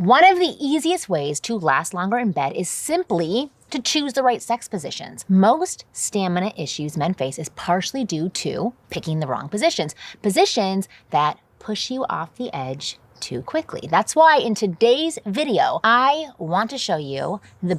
One of the easiest ways to last longer in bed is simply to choose the right sex positions. Most stamina issues men face is partially due to picking the wrong positions, positions that push you off the edge too quickly. That's why in today's video, I want to show you the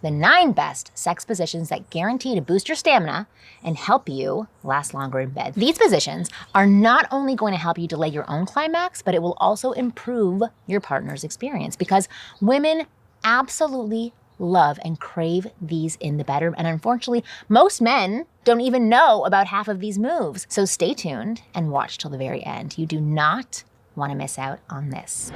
9 best sex positions that guarantee to boost your stamina and help you last longer in bed. These positions are not only going to help you delay your own climax, but it will also improve your partner's experience because women absolutely love and crave these in the bedroom. And unfortunately, most men don't even know about half of these moves. So stay tuned and watch till the very end. You do not want to miss out on this.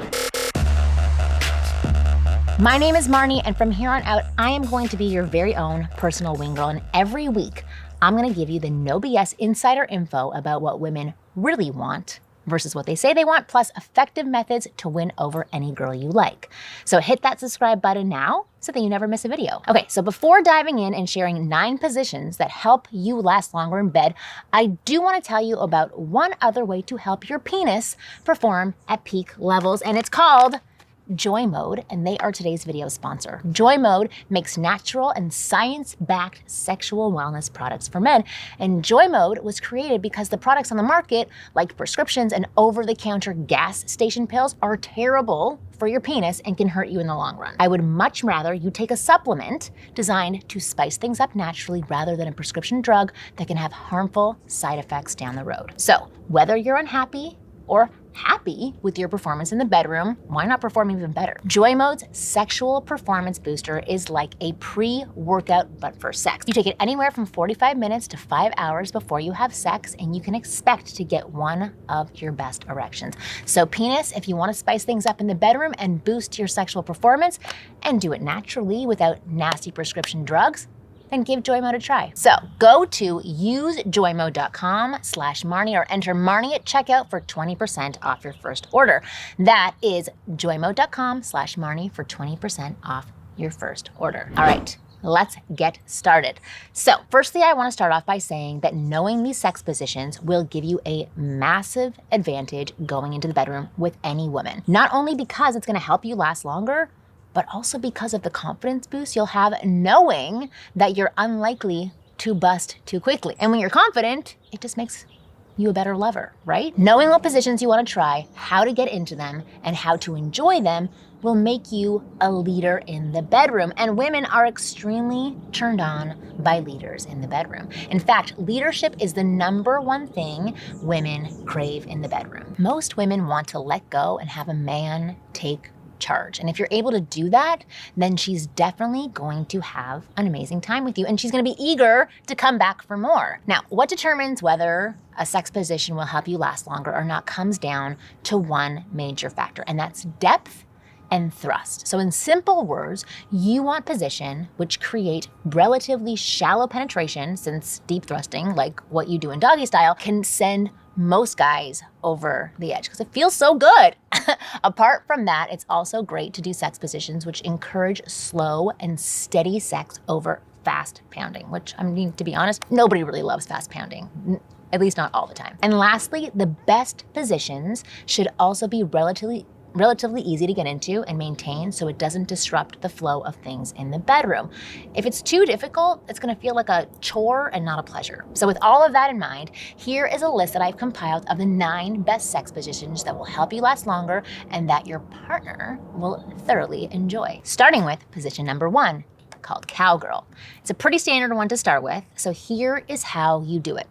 My name is Marni, and from here on out, I am going to be your very own personal wing girl. And every week, I'm going to give you the no BS insider info about what women really want versus what they say they want, plus effective methods to win over any girl you like. So hit that subscribe button now so that you never miss a video. Okay, so before diving in and sharing 9 positions that help you last longer in bed, I do want to tell you about one other way to help your penis perform at peak levels, and it's called Joy Mode, and they are today's video sponsor. Joy Mode makes natural and science-backed sexual wellness products for men. And Joy Mode was created because the products on the market, like prescriptions and over-the-counter gas station pills, are terrible for your penis and can hurt you in the long run. I would much rather you take a supplement designed to spice things up naturally rather than a prescription drug that can have harmful side effects down the road. So whether you're unhappy or happy with your performance in the bedroom, why not perform even better? Joy Mode's sexual performance booster is like a pre-workout but for sex. You take it anywhere from 45 minutes to 5 hours before you have sex, and you can expect to get one of your best erections. So penis, if you want to spice things up in the bedroom and boost your sexual performance and do it naturally without nasty prescription drugs, then give Joy Mode a try. So go to usejoymode.com/Marni or enter Marni at checkout for 20% off your first order. That is joymode.com/Marni for 20% off your first order. All right, let's get started. So firstly, I want to start off by saying that knowing these sex positions will give you a massive advantage going into the bedroom with any woman. Not only because it's going to help you last longer, but also because of the confidence boost you'll have knowing that you're unlikely to bust too quickly. And when you're confident, it just makes you a better lover, right? Knowing what positions you want to try, how to get into them, and how to enjoy them will make you a leader in the bedroom. And women are extremely turned on by leaders in the bedroom. In fact, leadership is the #1 thing women crave in the bedroom. Most women want to let go and have a man take charge. And if you're able to do that, then she's definitely going to have an amazing time with you, and she's going to be eager to come back for more. Now, what determines whether a sex position will help you last longer or not comes down to one major factor, and that's depth and thrust. So in simple words, you want position which create relatively shallow penetration, since deep thrusting, like what you do in doggy style, can send most guys over the edge because it feels so good. Apart from that, it's also great to do sex positions which encourage slow and steady sex over fast pounding, which, I mean, to be honest, nobody really loves fast pounding, at least not all the time. And lastly, the best positions should also be relatively easy to get into and maintain so it doesn't disrupt the flow of things in the bedroom. If it's too difficult, it's gonna feel like a chore and not a pleasure. So with all of that in mind, here is a list that I've compiled of the 9 best sex positions that will help you last longer and that your partner will thoroughly enjoy. Starting with position number 1, called cowgirl. It's a pretty standard one to start with, so here is how you do it.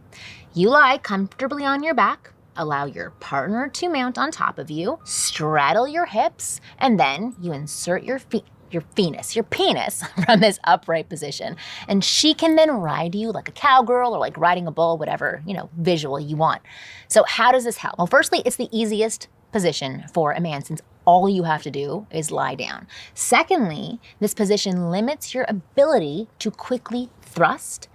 You lie comfortably on your back, allow your partner to mount on top of you, straddle your hips, and then you insert your penis from this upright position. And she can then ride you like a cowgirl or like riding a bull, whatever, visual you want. So how does this help? Well, firstly, it's the easiest position for a man since all you have to do is lie down. Secondly, this position limits your ability to quickly thrust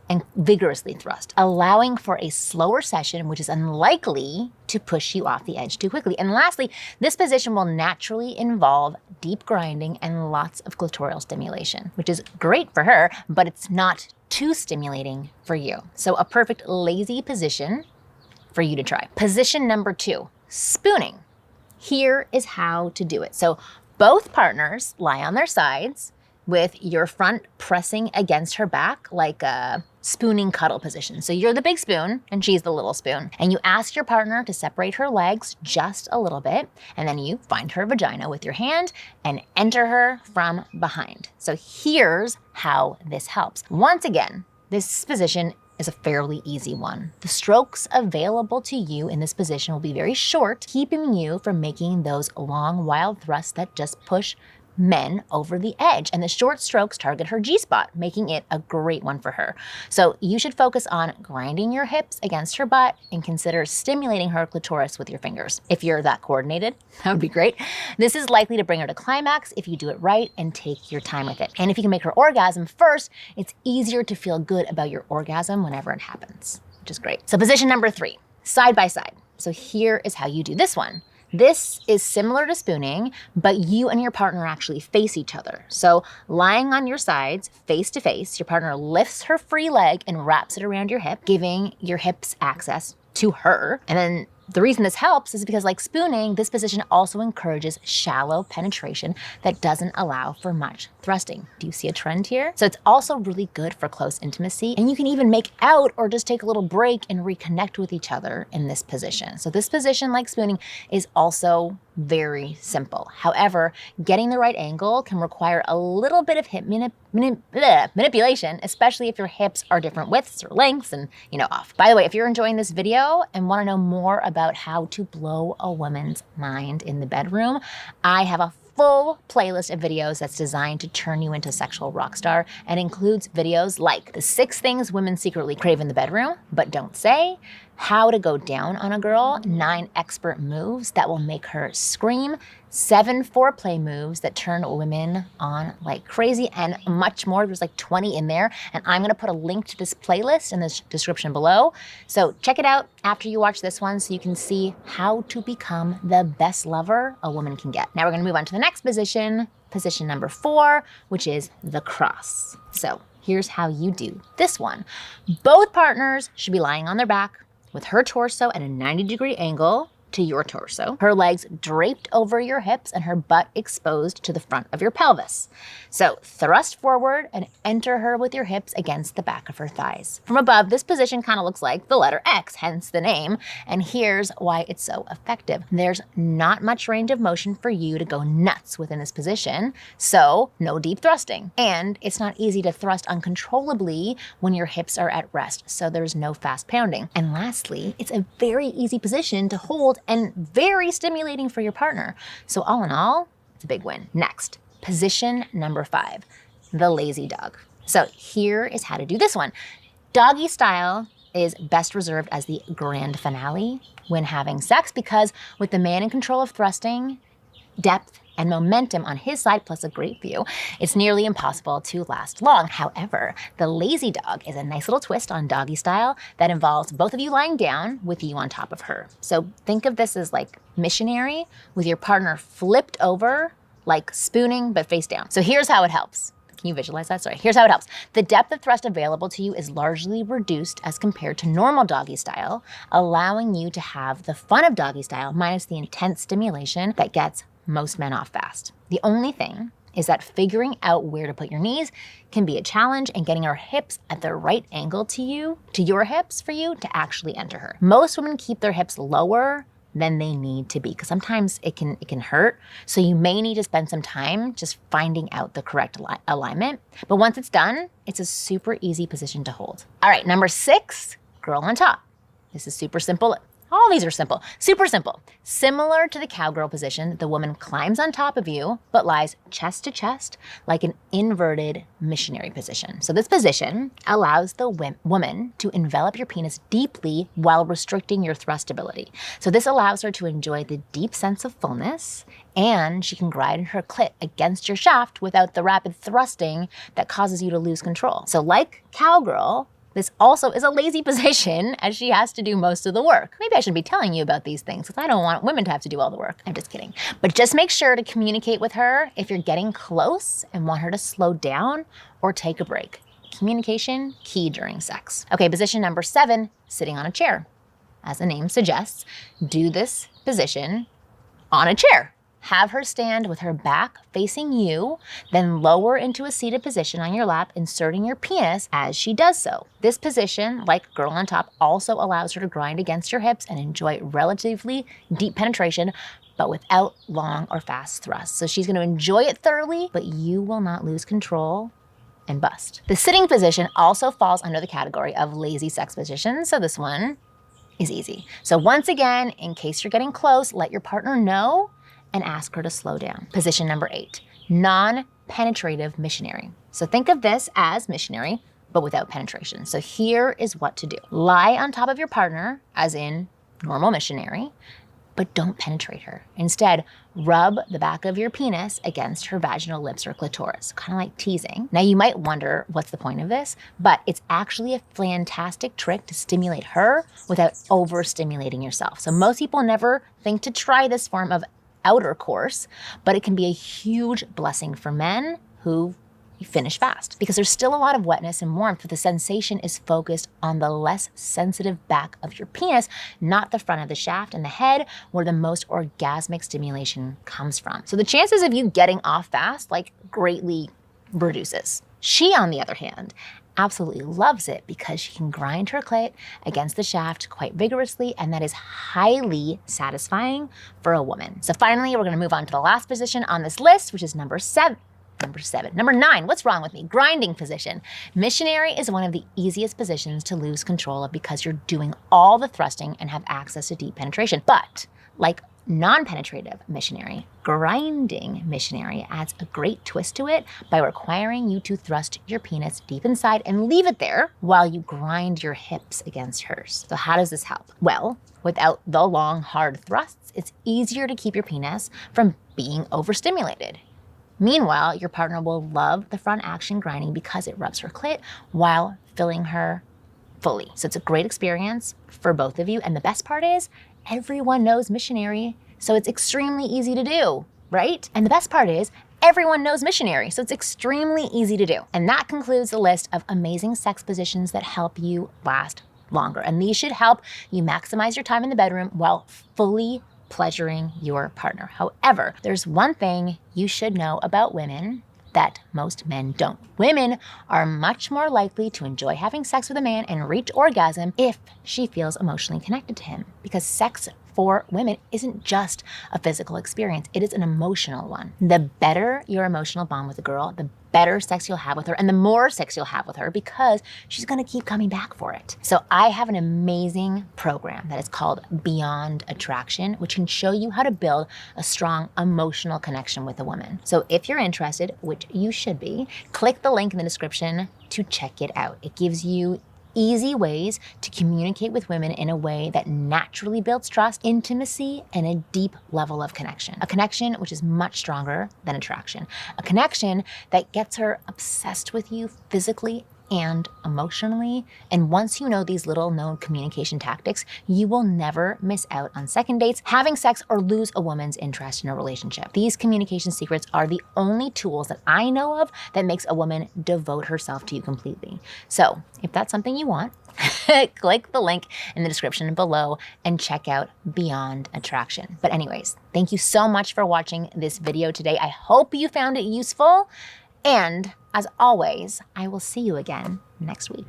and vigorously thrust, allowing for a slower session, which is unlikely to push you off the edge too quickly. And lastly, this position will naturally involve deep grinding and lots of clitoral stimulation, which is great for her, but it's not too stimulating for you. So a perfect lazy position for you to try. Position number 2, spooning. Here is how to do it. So Both partners lie on their sides with your front pressing against her back like a spooning cuddle position. So you're the big spoon and she's the little spoon. And you ask your partner to separate her legs just a little bit, and then you find her vagina with your hand and enter her from behind. So here's how this helps. Once again, this position is a fairly easy one. The strokes available to you in this position will be very short, keeping you from making those long, wild thrusts that just push men over the edge. And the short strokes target her G-spot, making it a great one for her. So you should focus on grinding your hips against her butt and consider stimulating her clitoris with your fingers. If you're that coordinated, that would be great. This is likely to bring her to climax if you do it right and take your time with it. And if you can make her orgasm first, it's easier to feel good about your orgasm whenever it happens, which is great. So position number 3, side by side. So here is how you do this one. This is similar to spooning, but you and your partner actually face each other. So lying on your sides, face to face, your partner lifts her free leg and wraps it around your hip, giving your hips access to her. And then the reason this helps is because, like spooning, this position also encourages shallow penetration that doesn't allow for much thrusting. Do you see a trend here? So it's also really good for close intimacy, and you can even make out or just take a little break and reconnect with each other in this position. So this position, like spooning, is also very simple. However, getting the right angle can require a little bit of hip manipulation, especially if your hips are different widths or lengths and, off. By the way, if you're enjoying this video and want to know more about how to blow a woman's mind in the bedroom, I have a full playlist of videos that's designed to turn you into a sexual rock star, and includes videos like the 6 things women secretly crave in the bedroom but don't say, how to go down on a girl, 9 expert moves that will make her scream, 7 foreplay moves that turn women on like crazy, and much more. There's like 20 in there, and I'm gonna put a link to this playlist in the description below. So check it out after you watch this one so you can see how to become the best lover a woman can get. Now we're gonna move on to the next position, position number 4, which is the cross. So here's how you do this one. Both partners should be lying on their back with her torso at a 90-degree angle to your torso, her legs draped over your hips, and her butt exposed to the front of your pelvis. So thrust forward and enter her with your hips against the back of her thighs. From above, this position kind of looks like the letter X, hence the name, and here's why it's so effective. There's not much range of motion for you to go nuts within this position, so no deep thrusting. And it's not easy to thrust uncontrollably when your hips are at rest, so there's no fast pounding. And lastly, it's a very easy position to hold and very stimulating for your partner. So all in all, it's a big win. Next, position number 5, the lazy dog. So here is how to do this one. Doggy style is best reserved as the grand finale when having sex, because with the man in control of thrusting, depth, and momentum on his side, plus a great view, it's nearly impossible to last long. However, the lazy dog is a nice little twist on doggy style that involves both of you lying down with you on top of her. So think of this as like missionary with your partner flipped over, like spooning, but face down. So here's how it helps. Can you visualize that? Sorry, here's how it helps. The depth of thrust available to you is largely reduced as compared to normal doggy style, allowing you to have the fun of doggy style minus the intense stimulation that gets most men off fast. The only thing is that figuring out where to put your knees can be a challenge, and getting our hips at the right angle to your hips for you to actually enter her. Most women keep their hips lower than they need to be, because sometimes it can hurt. So you may need to spend some time just finding out the correct alignment. But once it's done, it's a super easy position to hold. All right, number 6, girl on top. This is super simple. All these are simple, super simple. Similar to the cowgirl position, the woman climbs on top of you, but lies chest to chest like an inverted missionary position. So this position allows the woman to envelop your penis deeply while restricting your thrustability. So this allows her to enjoy the deep sense of fullness, and she can grind her clit against your shaft without the rapid thrusting that causes you to lose control. So like cowgirl, this also is a lazy position, as she has to do most of the work. Maybe I shouldn't be telling you about these things, because I don't want women to have to do all the work. I'm just kidding. But just make sure to communicate with her if you're getting close and want her to slow down or take a break. Communication, key during sex. Okay, position number 7, sitting on a chair. As the name suggests, do this position on a chair. have her stand with her back facing you, then lower into a seated position on your lap, inserting your penis as she does so. This position, like girl on top, also allows her to grind against your hips and enjoy relatively deep penetration, but without long or fast thrusts. So she's gonna enjoy it thoroughly, but you will not lose control and bust. The sitting position also falls under the category of lazy sex positions, so this one is easy. So once again, in case you're getting close, let your partner know and ask her to slow down. Position number 8, non-penetrative missionary. So think of this as missionary, but without penetration. So here is what to do. Lie on top of your partner, as in normal missionary, but don't penetrate her. Instead, rub the back of your penis against her vaginal lips or clitoris, kind of like teasing. Now you might wonder what's the point of this, but it's actually a fantastic trick to stimulate her without overstimulating yourself. So most people never think to try this form of outer course, but it can be a huge blessing for men who finish fast because there's still a lot of wetness and warmth, but the sensation is focused on the less sensitive back of your penis, not the front of the shaft and the head where the most orgasmic stimulation comes from. So the chances of you getting off fast greatly reduces. She, on the other hand, absolutely loves it because she can grind her clit against the shaft quite vigorously, and that is highly satisfying for a woman. So finally, we're gonna move on to the last position on this list, which is number 7. Number 9, what's wrong with me? Grinding position. Missionary is one of the easiest positions to lose control of because you're doing all the thrusting and have access to deep penetration. But like non-penetrative missionary, grinding missionary adds a great twist to it by requiring you to thrust your penis deep inside and leave it there while you grind your hips against hers. So how does this help? Well, without the long, hard thrusts, it's easier to keep your penis from being overstimulated. Meanwhile, your partner will love the front action grinding because it rubs her clit while filling her fully. So it's a great experience for both of you. And the best part is everyone knows missionary, so it's extremely easy to do, right? And the best part is everyone knows missionary, so it's extremely easy to do. And that concludes the list of amazing sex positions that help you last longer. And these should help you maximize your time in the bedroom while fully pleasuring your partner. However, there's one thing you should know about women that most men don't. Women are much more likely to enjoy having sex with a man and reach orgasm if she feels emotionally connected to him, because sex for women isn't just a physical experience, it is an emotional one. The better your emotional bond with a girl, the better sex you'll have with her and the more sex you'll have with her because she's gonna keep coming back for it. So I have an amazing program that is called Beyond Attraction, which can show you how to build a strong emotional connection with a woman. So if you're interested, which you should be, click the link in the description to check it out. It gives you easy ways to communicate with women in a way that naturally builds trust, intimacy, and a deep level of connection. A connection which is much stronger than attraction. A connection that gets her obsessed with you physically and emotionally. And once you know these little known communication tactics, you will never miss out on second dates, having sex, or lose a woman's interest in a relationship. These communication secrets are the only tools that I know of that makes a woman devote herself to you completely. So if that's something you want, click the link in the description below and check out Beyond Attraction. But anyways, thank you so much for watching this video today. I hope you found it useful. And as always, I will see you again next week.